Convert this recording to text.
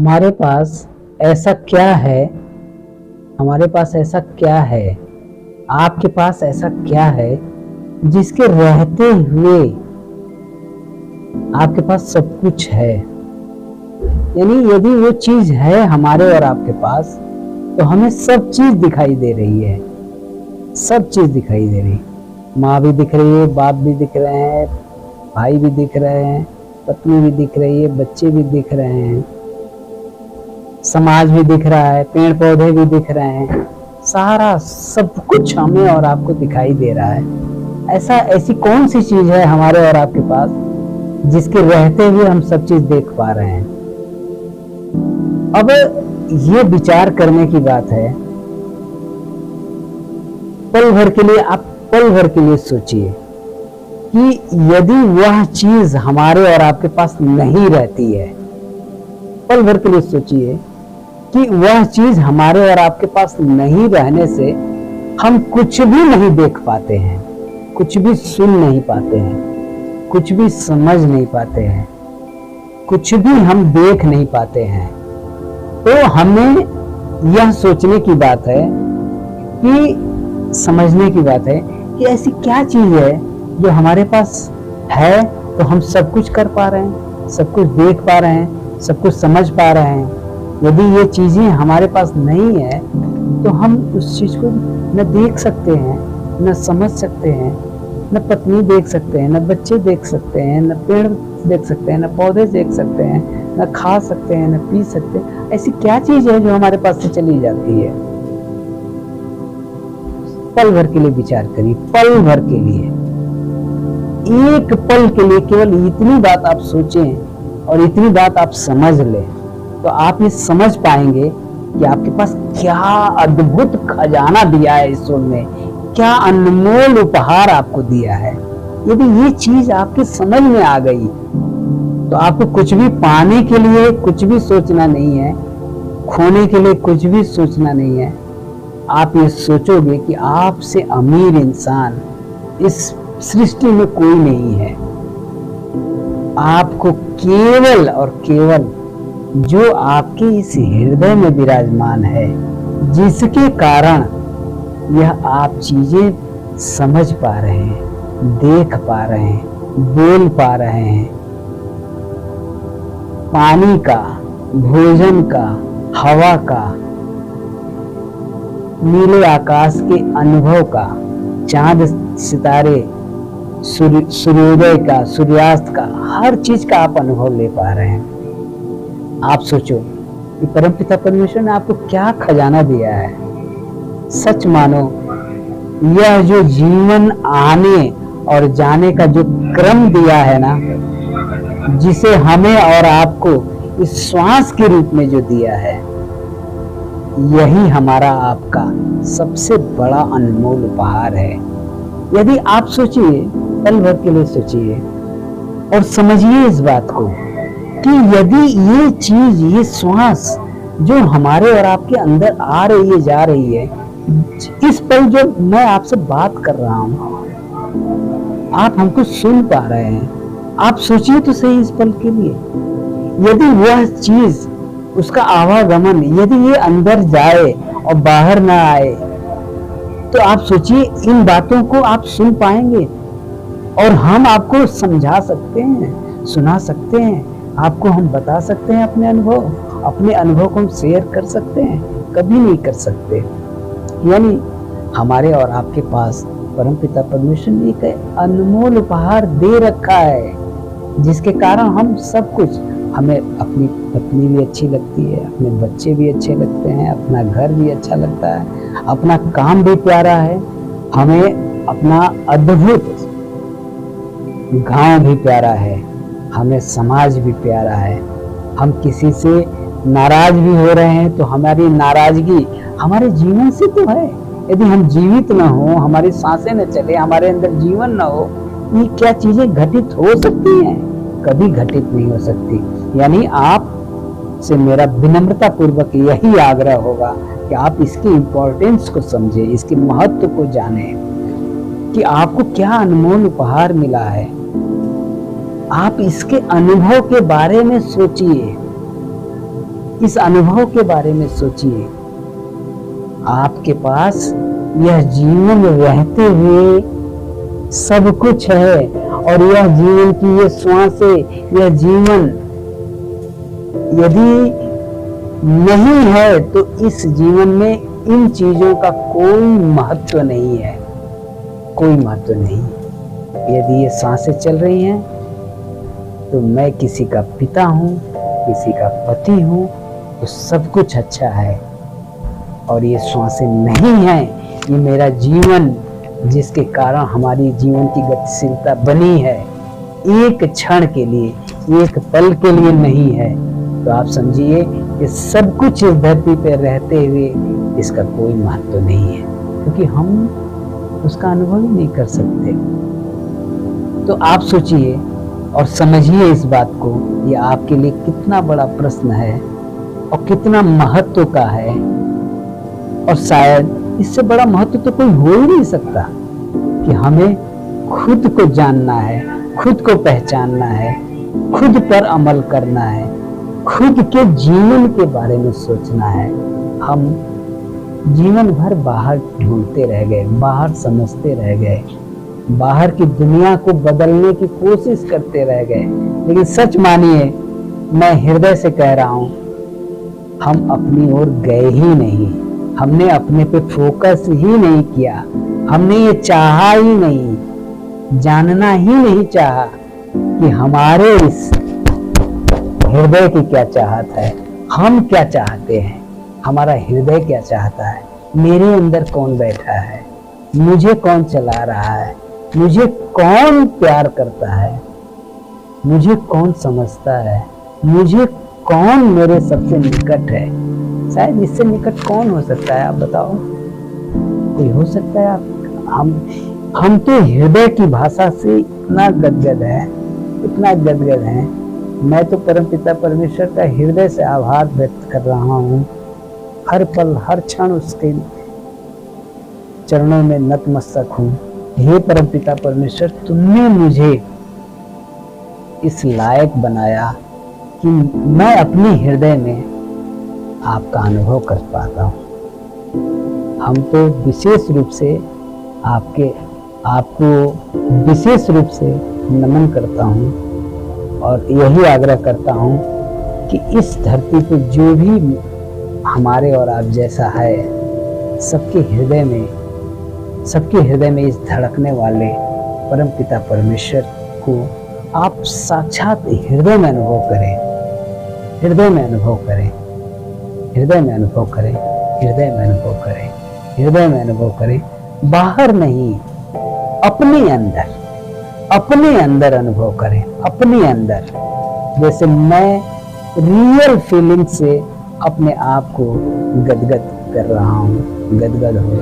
हमारे पास ऐसा क्या है, हमारे पास ऐसा क्या है, आपके पास ऐसा क्या है जिसके रहते हुए आपके पास सब कुछ है। यानी यदि वो चीज है हमारे और आपके पास तो हमें सब चीज दिखाई दे रही है, सब चीज दिखाई दे रही है। माँ भी दिख रही है, बाप भी दिख रहे हैं, भाई भी दिख रहे हैं, पत्नी भी दिख रही है, बच्चे भी दिख रहे हैं, समाज भी दिख रहा है, पेड़ पौधे भी दिख रहे हैं, सारा सब कुछ हमें और आपको दिखाई दे रहा है। ऐसी कौन सी चीज है हमारे और आपके पास जिसके रहते हुए हम सब चीज देख पा रहे हैं। अब ये विचार करने की बात है। पल भर के लिए आप पल भर के लिए सोचिए कि यदि वह चीज हमारे और आपके पास नहीं रहती है, पल भर के लिए सोचिए कि वह चीज हमारे और आपके पास नहीं रहने से हम कुछ भी नहीं देख पाते हैं, कुछ भी सुन नहीं पाते हैं, कुछ भी समझ नहीं पाते हैं, कुछ भी हम देख नहीं पाते हैं। तो हमें यह सोचने की बात है कि समझने की बात है कि ऐसी क्या चीज है जो हमारे पास है तो हम सब कुछ कर पा रहे हैं, सब कुछ देख पा रहे हैं, सब कुछ समझ पा रहे हैं। यदि ये चीजें हमारे पास नहीं है तो हम उस चीज को न देख सकते हैं, न समझ सकते हैं, न पत्नी देख सकते हैं, न बच्चे देख सकते हैं, न पेड़ देख सकते हैं, न पौधे देख सकते हैं, न खा सकते हैं, न पी सकते हैं। ऐसी क्या चीज है जो हमारे पास से चली जाती है? पल भर के लिए विचार करिए, पल भर के लिए, एक पल के लिए केवल इतनी बात आप सोचें और इतनी बात आप समझ लें तो आप ये समझ पाएंगे कि आपके पास क्या अद्भुत खजाना दिया है ईश्वर ने, क्या अनमोल उपहार आपको दिया है। यदि ये चीज आपके समझ में आ गई तो आपको कुछ भी पाने के लिए कुछ भी सोचना नहीं है, खोने के लिए कुछ भी सोचना नहीं है। आप ये सोचोगे कि आपसे अमीर इंसान इस सृष्टि में कोई नहीं है। आपको केवल और केवल जो आपके इस हृदय में विराजमान है, जिसके कारण यह आप चीजें समझ पा रहे हैं, देख पा रहे हैं, बोल पा रहे हैं, पानी का, भोजन का, हवा का, नीले आकाश के अनुभव का, चांद सितारे, सूर्योदय का, सूर्यास्त का, हर चीज का आप अनुभव ले पा रहे हैं। आप सोचो कि परमपिता परमेश्वर ने आपको क्या खजाना दिया है। सच मानो यह जो जीवन आने और जाने का जो क्रम दिया है ना, जिसे हमें और आपको इस श्वास के रूप में जो दिया है, यही हमारा आपका सबसे बड़ा अनमोल उपहार है। यदि आप सोचिए, पल भर के लिए सोचिए और समझिए इस बात को कि यदि ये चीज, ये श्वास जो हमारे और आपके अंदर आ रही है, जा रही है, इस पल जो मैं आपसे बात कर रहा हूं, आप हमको सुन पा रहे हैं, आप सोचिए तो सही इस पल के लिए। यदि वह चीज, उसका आवागमन, यदि ये अंदर जाए और बाहर ना आए तो आप सोचिए इन बातों को आप सुन पाएंगे और हम आपको समझा सकते हैं, सुना सकते हैं, आपको हम बता सकते हैं अपने अनुभव को हम शेयर कर सकते हैं? कभी नहीं कर सकते। यानी हमारे और आपके पास परमपिता परमेश्वर ने एक अनमोल उपहार दे रखा है, जिसके कारण हम सब कुछ, हमें अपनी पत्नी भी अच्छी लगती है, अपने बच्चे भी अच्छे लगते हैं, अपना घर भी अच्छा लगता है, अपना काम भी प्यारा है, हमें अपना अद्भुत गांव भी प्यारा है, हमें समाज भी प्यारा है। हम किसी से नाराज भी हो रहे हैं तो हमारी नाराजगी हमारे जीवन से तो है। यदि हम जीवित न हो, हमारी सांसें न चले, हमारे अंदर जीवन न हो, ये क्या चीजें घटित हो सकती हैं? कभी घटित नहीं हो सकती। यानी आप से मेरा विनम्रता पूर्वक यही आग्रह होगा कि आप इसकी इंपॉर्टेंस को समझें, इसके महत्व को जानें कि आपको क्या अनमोल उपहार मिला है। आप इसके अनुभव के बारे में सोचिए, इस अनुभव के बारे में सोचिए। आपके पास यह जीवन रहते हुए सब कुछ है, और यह जीवन की ये श्वासें, यह जीवन यदि नहीं है तो इस जीवन में इन चीजों का कोई महत्व नहीं है, कोई महत्व नहीं। यदि ये सांसें चल रही हैं तो मैं किसी का पिता हूँ, किसी का पति हूँ, तो सब कुछ अच्छा है। और ये श्वासें नहीं हैं, ये मेरा जीवन जिसके कारण हमारी जीवन की गतिशीलता बनी है, एक क्षण के लिए, एक पल के लिए नहीं है। तो आप समझिए कि सब कुछ इस धरती पर रहते हुए इसका कोई महत्व नहीं है, क्योंकि हम उसका अनुभव ही नहीं कर सकते। तो आप सोचिए और समझिए इस बात को, ये आपके लिए कितना बड़ा प्रश्न है और कितना महत्व का है। और शायद इससे बड़ा महत्व तो कोई हो ही नहीं सकता कि हमें खुद को जानना है, खुद को पहचानना है, खुद पर अमल करना है, खुद के जीवन के बारे में सोचना है। हम जीवन भर बाहर ढूंढते रह गए, बाहर समझते रह गए, बाहर की दुनिया को बदलने की कोशिश करते रह गए। लेकिन सच मानिए, मैं हृदय से कह रहा हूं, हम अपनी ओर गए ही नहीं। हमने अपने पे फोकस ही नहीं किया, हमने ये चाहा ही नहीं, जानना ही नहीं चाहा कि हमारे इस हृदय की क्या चाहत है, हम क्या चाहते हैं, हमारा हृदय क्या चाहता है, मेरे अंदर कौन बैठा है, मुझे कौन चला रहा है, मुझे कौन प्यार करता है, मुझे कौन समझता है, मुझे कौन मेरे सबसे निकट है। शायद इससे निकट कौन हो सकता है, आप बताओ, कोई हो सकता है? हम तो हृदय की भाषा से इतना गदगद है, इतना गदगद है। मैं तो परमपिता परमेश्वर का हृदय से आभार व्यक्त कर रहा हूँ। हर पल हर क्षण उसके चरणों में नतमस्तक हूँ। हे परमपिता परमेश्वर, तुमने मुझे इस लायक बनाया कि मैं अपने हृदय में आपका अनुभव कर पाता हूँ। हम तो विशेष रूप से आपको विशेष रूप से नमन करता हूँ और यही आग्रह करता हूँ कि इस धरती पे जो भी हमारे और आप जैसा है, सबके हृदय में इस धड़कने वाले परमपिता परमेश्वर को आप साक्षात हृदय में अनुभव करें, हृदय में अनुभव करें, हृदय में अनुभव करें, हृदय में अनुभव करें, हृदय में अनुभव करें। बाहर नहीं, अपने अंदर अनुभव करें, अपने अंदर। जैसे मैं रियल फीलिंग से अपने आप को गदगद कर रहा हूँ, गदगद हो रहा हूँ।